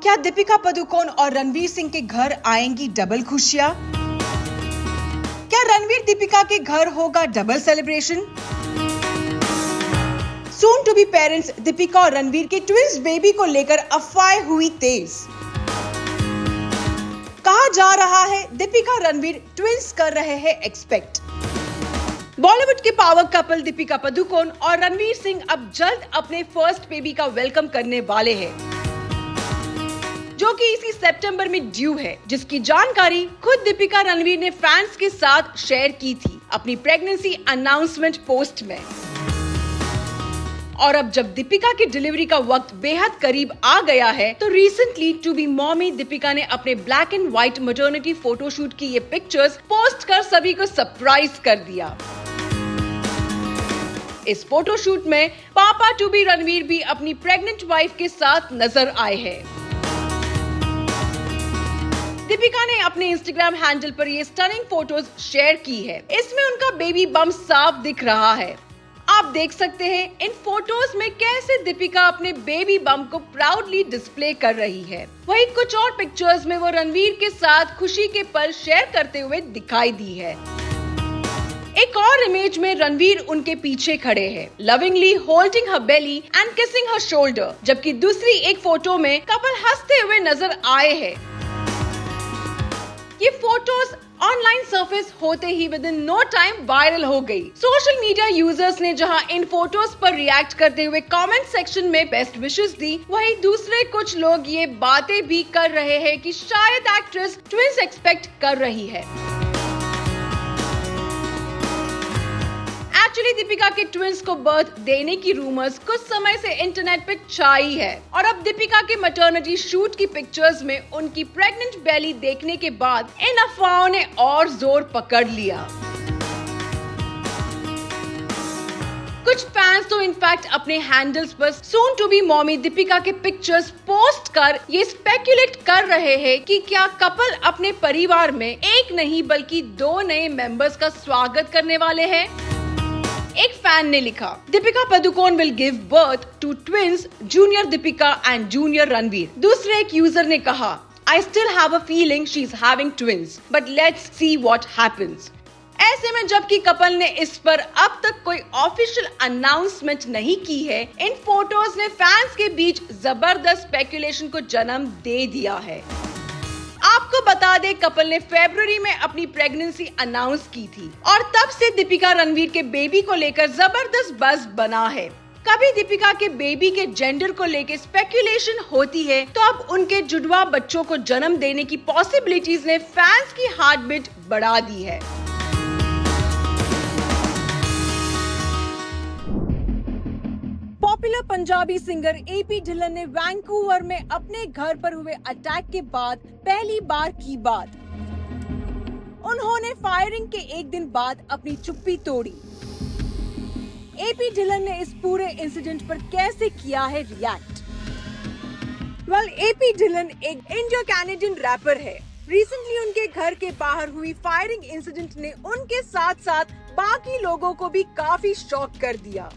क्या दीपिका पादुकोण और रणवीर सिंह के घर आएंगी डबल खुशियां? क्या रणवीर दीपिका के घर होगा double celebration? Soon to be parents Deepika और रणवीर के ट्विंस बेबी को लेकर अफवाहें हुई तेज। कहा जा रहा है दीपिका रणवीर ट्विंस कर रहे हैं एक्सपेक्ट। बॉलीवुड के पावर कपल दीपिका पादुकोण और रणवीर सिंह अब जल्द अपने फर्स्ट बेबी का वेलकम करने वाले हैं, जो कि इसी सितंबर में ड्यू है, जिसकी जानकारी खुद दीपिका रणवीर ने फैंस के साथ शेयर की थी अपनी प्रेगनेंसी अनाउंसमेंट पोस्ट में। और अब जब दीपिका की डिलीवरी का वक्त बेहद करीब आ गया है, तो recently to be mommy Deepika ने अपने black and white maternity photoshoot की ये पिक्चर्स पोस्ट कर सभी को सरप्राइज कर दिया। इस फोटोशूट में पापा टू बी रणवीर भी अपनी प्रेग्नेंट वाइफ के साथ नजर आए हैं। दीपिका ने अपने इंस्टाग्राम हैंडल पर ये स्टनिंग फोटोज शेयर की है। इसमें उनका बेबी बम साफ दिख रहा है। आप देख सकते हैं इन फोटोज में कैसे दीपिका अपने बेबी बम को प्राउडली डिस्प्ले कर रही है। वहीं कुछ और पिक्चर्स में वो रणवीर के साथ खुशी के पल शेयर करते हुए दिखाई दी है। एक और इमेज में रणवीर उनके पीछे खड़े हैं, lovingly holding her belly and kissing her shoulder, जबकि दूसरी एक फोटो में कपल हंसते हुए नजर आए हैं। ये फोटोज ऑनलाइन सरफेस होते ही within no time viral हो गई। सोशल मीडिया यूजर्स ने जहां इन फोटोज पर रिएक्ट करते हुए कमेंट सेक्शन में बेस्ट विशेस दी, वहीं दूसरे कुछ लोग ये बातें भी कर रहे हैं कि शायद एक्ट्रेस ट्विंस एक्सपेक्ट कर रही है। एक्चुअली दीपिका के ट्विंस को बर्थ देने की रूमर्स कुछ समय से इंटरनेट पे छाई है, और अब दीपिका के मैटरनिटी शूट की पिक्चर्स में उनकी प्रेग्नेंट बेली देखने के बाद इन अफवाहों ने और जोर पकड़ लिया। कुछ फैंस तो इनफैक्ट अपने हैंडल्स पर soon to be mommy Deepika के पिक्चर्स पोस्ट कर ये स्पेकुलेट कर रहे हैं कि क्या कपल अपने परिवार में एक नहीं बल्कि 2 नए मेंबर्स का स्वागत करने वाले हैं। एक फैन ने लिखा, Deepika Padukone will give birth to twins junior Deepika and junior Ranveer. दूसरे एक यूजर ने कहा, I still have a feeling she is having twins but let's see what happens. ऐसे में जबकि कपल ने इस पर अब तक कोई ऑफिशियल अनाउंसमेंट नहीं की है, इन फोटोज ने फैंस के बीच जबरदस्त स्पेकुलेशन को जन्म दे दिया है। आपको बता दें, कपल ने फरवरी में अपनी प्रेगनेंसी अनाउंस की थी और तब से दीपिका रणवीर के बेबी को लेकर जबरदस्त बज़ बना है। कभी दीपिका के बेबी के जेंडर को लेकर स्पेकुलेशन होती है, तो अब उनके जुड़वा बच्चों को जन्म देने की पॉसिबिलिटीज ने फैंस की हार्ट बीट बढ़ा दी है। Popular Punjabi singer AP Dhillon ने वैंकूवर में अपने घर पर हुए अटैक के बाद पहली बार की बात। उन्होंने फायरिंग के एक दिन बाद अपनी चुप्पी तोड़ी। एपी ढिल्लन ने इस पूरे इंसिडेंट पर कैसे किया है रिएक्ट। एपी ढिल्लन एक इंडियो कैनेडियन रैपर है। रिसेंटली उनके घर के बाहर हुई फायरिंग इंसिडेंट ने उनके साथ साथ बाकी लोगों को भी काफी शॉक कर दिया।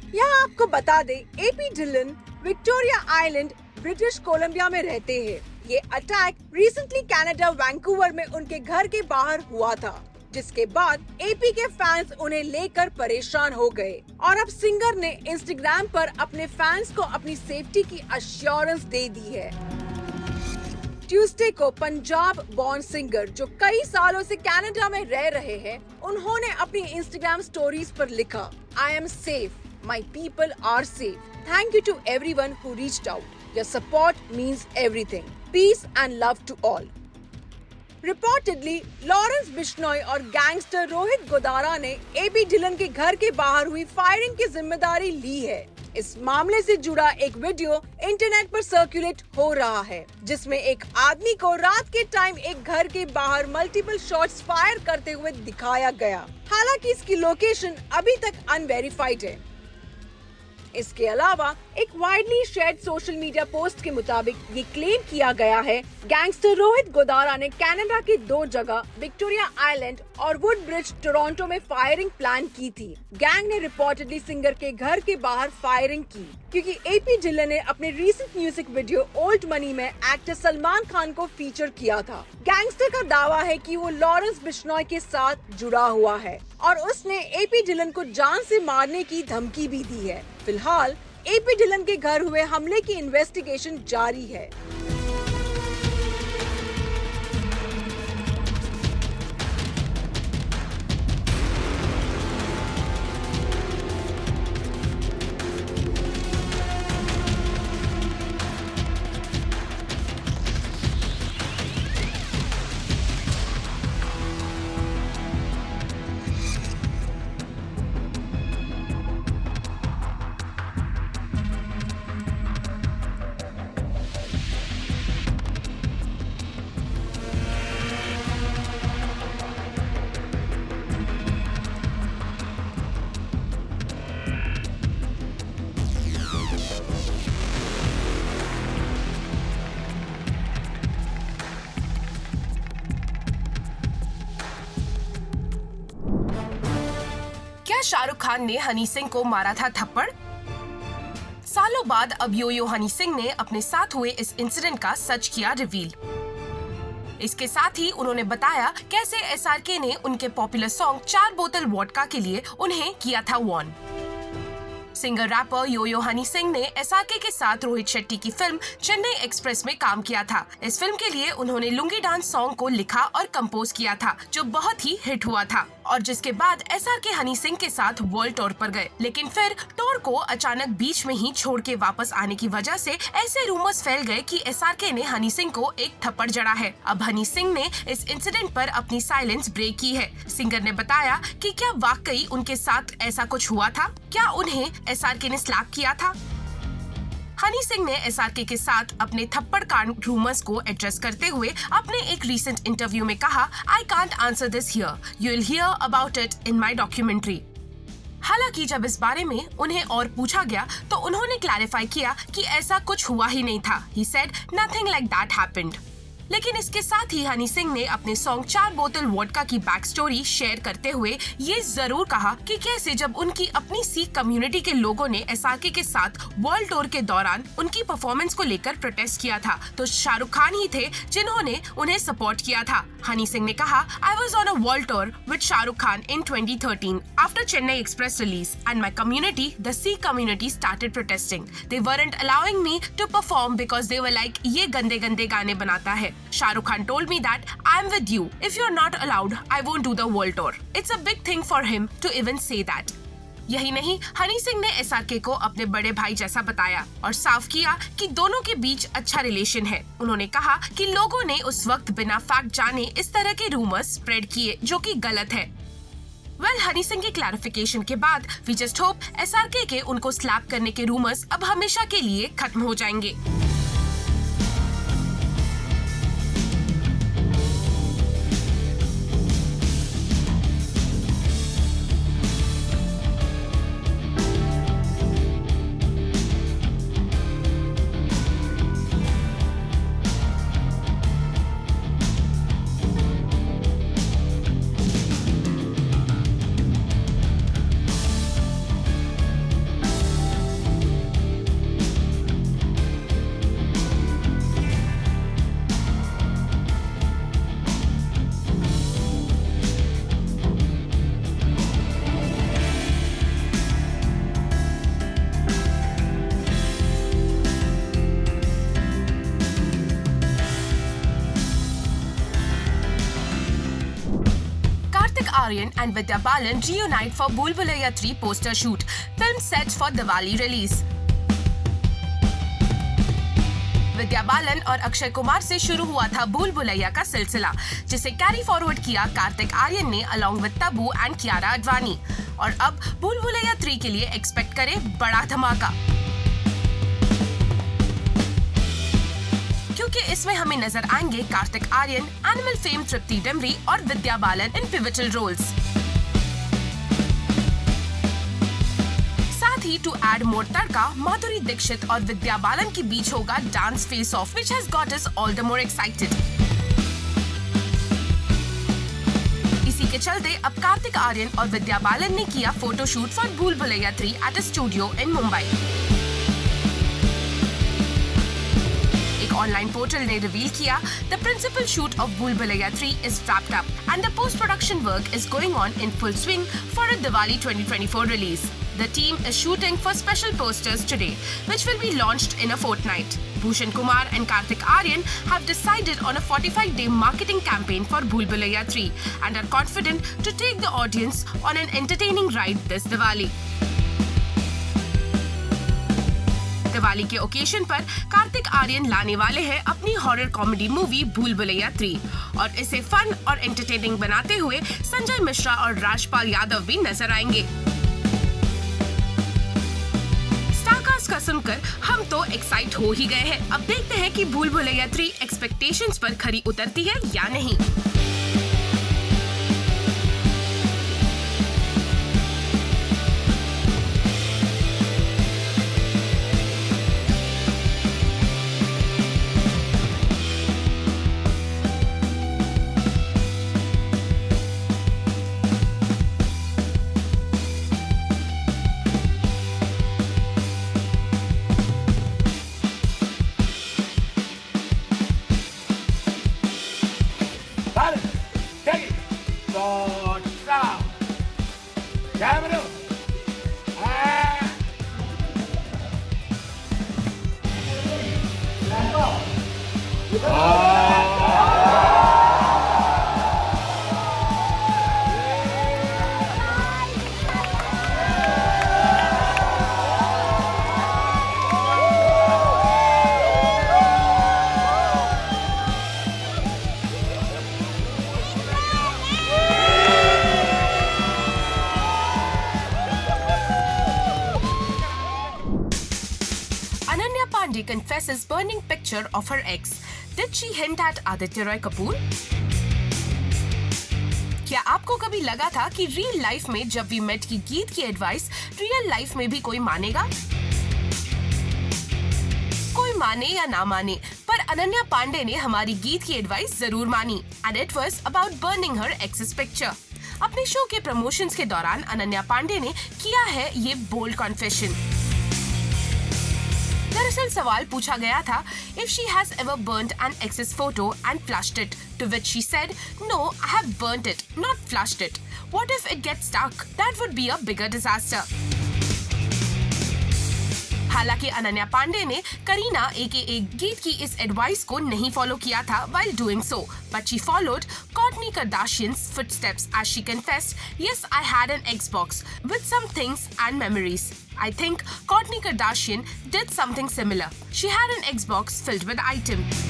यहाँ आपको बता दें, AP Dhillon Victoria island British Columbia में रहते हैं। ये अटैक रिसेंटली कनाडा वैंकूवर में उनके घर के बाहर हुआ था, जिसके बाद एपी के फैंस उन्हें लेकर परेशान हो गए और अब सिंगर ने इंस्टाग्राम पर अपने फैंस को अपनी सेफ्टी की अश्योरेंस दे दी है। ट्यूसडे को पंजाब बॉर्न सिंगर जो कई सालों से कनाडा में रह रहे हैं, उन्होंने अपनी इंस्टाग्राम स्टोरीज पर लिखा, I am safe, my people are safe. Thank you to everyone who reached out. Your support means everything. Peace and love to all. Reportedly, Lawrence Bishnoi और गैंगस्टर रोहित गोदारा ने एपी ढिल्लन के घर के बाहर हुई फायरिंग की जिम्मेदारी ली है। इस मामले से जुड़ा एक वीडियो इंटरनेट पर सर्कुलेट हो रहा है, जिसमें एक आदमी को रात के टाइम एक घर के बाहर मल्टीपल शॉट्स फायर करते हुए दिखाया गया। हालांकि इसकी लोकेशन अभी तक अनवेरिफाइड है। इसके अलावा एक widely shared social media post के मुताबिक ये क्लेम किया गया है गैंगस्टर रोहित गोदारा ने कनाडा की 2 जगह विक्टोरिया आइलैंड और वुडब्रिज टोरंटो में फायरिंग प्लान की थी। गैंग ने रिपोर्टेडली सिंगर के घर के बाहर फायरिंग की क्योंकि एपी जिल्लन ने अपने recent music video old money में एक्टर सलमान खान को फीचर किया था। गैंगस्टर का दावा है कि वो लॉरेंस बिश्नोई के साथ जुड़ा हुआ है और उसने एपी जिल्लन को जान से मारने की धमकी भी दी है। फिलहाल एपी जिल्लन के घर हुए हमले की इन्वेस्टिगेशन जारी है। क्या शाहरुख खान ने हनी सिंह को मारा था थप्पड़? सालों बाद अब यो हनी सिंह ने अपने साथ हुए इस इंसिडेंट का सच किया रिवील। इसके साथ ही उन्होंने बताया कैसे एसआरके ने उनके पॉपुलर सॉन्ग 4 बोतल वोडका के लिए उन्हें किया था वॉर्न। सिंगर रैपर यो हनी सिंह ने एसआरके के साथ रोहित शेट्टी की फिल्म चेन्नई एक्सप्रेस में काम किया था। इस फिल्म के लिए उन्होंने लुंगी डांस सॉन्ग को लिखा और कंपोज किया था जो बहुत ही हिट हुआ था और जिसके बाद एसआरके हनी सिंह के साथ वर्ल्ड टूर पर गए, लेकिन फिर टूर को अचानक बीच में ही छोड़ के वापस आने की वजह से ऐसे रूमर्स फैल गए कि एसआरके ने हनी सिंह को एक थप्पड़ जड़ा है। अब हनी सिंह ने इस इंसिडेंट पर अपनी साइलेंस ब्रेक की है। सिंगर ने बताया कि क्या वाकई उनके साथ ऐसा कुछ हुआ था, क्या उन्हें एसआरके ने स्लैप किया था। हनी सिंह ने एसआरके के साथ अपने थप्पड़ कांड रूमर्स को एड्रेस करते हुए अपने एक रीसेंट इंटरव्यू में कहा, I can't answer this here, you will hear about it in my documentary. हालांकि जब इस बारे में उन्हें और पूछा गया तो उन्होंने क्लैरिफाई किया कि ऐसा कुछ हुआ ही नहीं था। He said nothing like that happened। लेकिन इसके साथ ही हनी सिंह ने अपने सॉन्ग 4 बोतल वोडका की बैक स्टोरी शेयर करते हुए ये जरूर कहा कि कैसे जब उनकी अपनी सिख कम्युनिटी के लोगों ने एसआरके के साथ वर्ल्ड टूर के दौरान उनकी परफॉर्मेंस को लेकर प्रोटेस्ट किया था तो शाहरुख खान ही थे जिन्होंने उन्हें सपोर्ट किया था। हनी सिंह ने कहा, I was on a world tour with Shahrukh Khan in 2013 after Chennai Express release and my community, the Sikh community, started protesting. They weren't allowing me to perform because they were like, ये गंदे गंदे गाने बनाता है। Shahrukh Khan told me that I'm with you. If you're not allowed, I won't do the world tour. It's a big thing for him to even say that. यही नहीं, हनी सिंह ने SRK को अपने बड़े भाई जैसा बताया और साफ किया कि दोनों के बीच अच्छा रिलेशन है। उन्होंने कहा कि लोगों ने उस वक्त बिना फैक्ट जाने इस तरह के रूमर्स स्प्रेड किए जो कि गलत है। हनी सिंह के क्लैरिफिकेशन के बाद वी जस्ट होप एसआरके के उनको स्लैप करने के रूमर्स अब हमेशा के लिए खत्म हो जाएंगे। Aryan and Vidya Balan reunite for Bhool Bhulaiya 3 poster shoot. Film set for Diwali release. Vidya Balan और अक्षय कुमार से शुरू हुआ था भूल भुलैया का सिलसिला, जिसे कैरी फॉरवर्ड किया कार्तिक आर्यन ने along with Tabu and Kiara Advani. और अब भूल भुलैया 3 के लिए एक्सपेक्ट करें बड़ा धमाका, क्योंकि इसमें हमें नजर आएंगे कार्तिक आर्यन, एनिमल फेम तृप्ति डिमरी और विद्या बालन इन पिवटल रोल्स। साथ ही Finally, to add more तड़का, माधुरी दीक्षित और विद्या बालन के बीच होगा dance face of, which has got us all the more excited. इसी के चलते अब कार्तिक आर्यन और विद्या बालन ने किया फोटोशूट फॉर भूल Bhulaiyaa 3 at a studio in Mumbai. Online portal ने रिवील किया द प्रिंसिपल शूट ऑफ भूल Bhulaiyaa 3 is wrapped up and the post-production work is going on in full swing for a Diwali 2024 release. The team is shooting for special posters today, which will be launched in a fortnight. Bhushan Kumar and Kartik Aaryan have decided on a 45-day marketing campaign for Bhool Bhulaiya 3 and are confident to take the audience on an entertaining ride this Diwali. Diwali के occasion पर कार्तिक आर्यन लाने वाले हैं अपनी horror comedy movie भूल भुलैया 3 और इसे fun और एंटरटेनिंग बनाते हुए संजय मिश्रा और राजपाल यादव भी नजर आएंगे। स्टारकास्ट का सुनकर हम तो एक्साइट हो ही गए हैं। अब देखते हैं कि भूल भुलैया 3 एक्सपेक्टेशंस पर खरी उतरती है या नहीं। Ananya Pandey confesses burning picture of her ex. Did she hint at Aditya Roy Kapoor? क्या आपको कभी लगा था कि रियल लाइफ में जब वी मेट की गीत की एडवाइस रियल लाइफ में भी कोई मानेगा? कोई माने या ना माने, पर अनन्या पांडे ने हमारी गीत की एडवाइस जरूर मानी and it was about burning her excess picture. अपने शो के प्रमोशंस के दौरान अनन्या पांडे ने किया है ये बोल्ड कॉन्फेशन। दरअसल सवाल पूछा गया था if she has ever burnt an ex's photo and flushed it, to which she said, "No, I have burnt it, not flushed it. What if it gets stuck? That would be a bigger disaster." हालांकि अनन्या पांडे ने Kareena AKA गीत की इस advice को नहीं follow किया था while doing so, but she followed Kourtney Kardashian's footsteps as she confessed, "Yes, I had an Xbox with some things and memories." I think Kourtney Kardashian did something similar. She had an Xbox filled with items.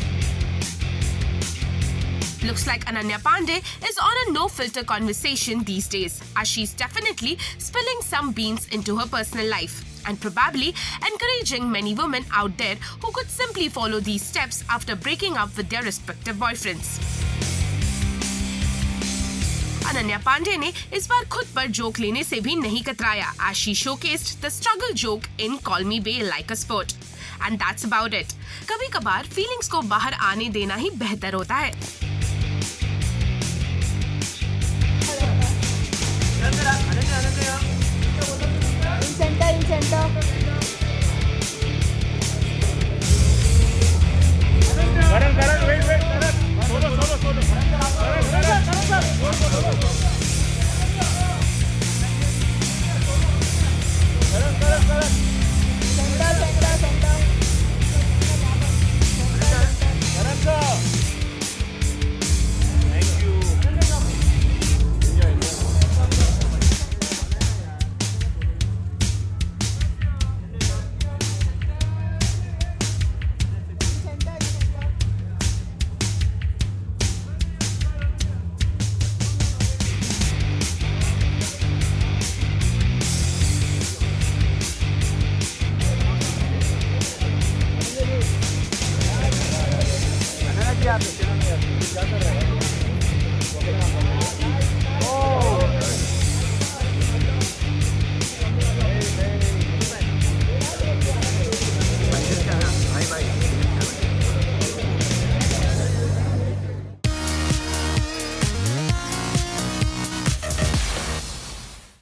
Looks like Ananya Pandey is on a no-filter conversation these days, as she's definitely spilling some beans into her personal life and probably encouraging many women out there who could simply follow these steps after breaking up with their respective boyfriends. Ananya Pandey ने इस बार खुद पर joke लेने से भी नहीं कतराया as she showcased the struggle joke in Call Me Bae like a sport. And that's about it. कभी कभार फीलिंग्स को बाहर आने देना ही बेहतर होता है।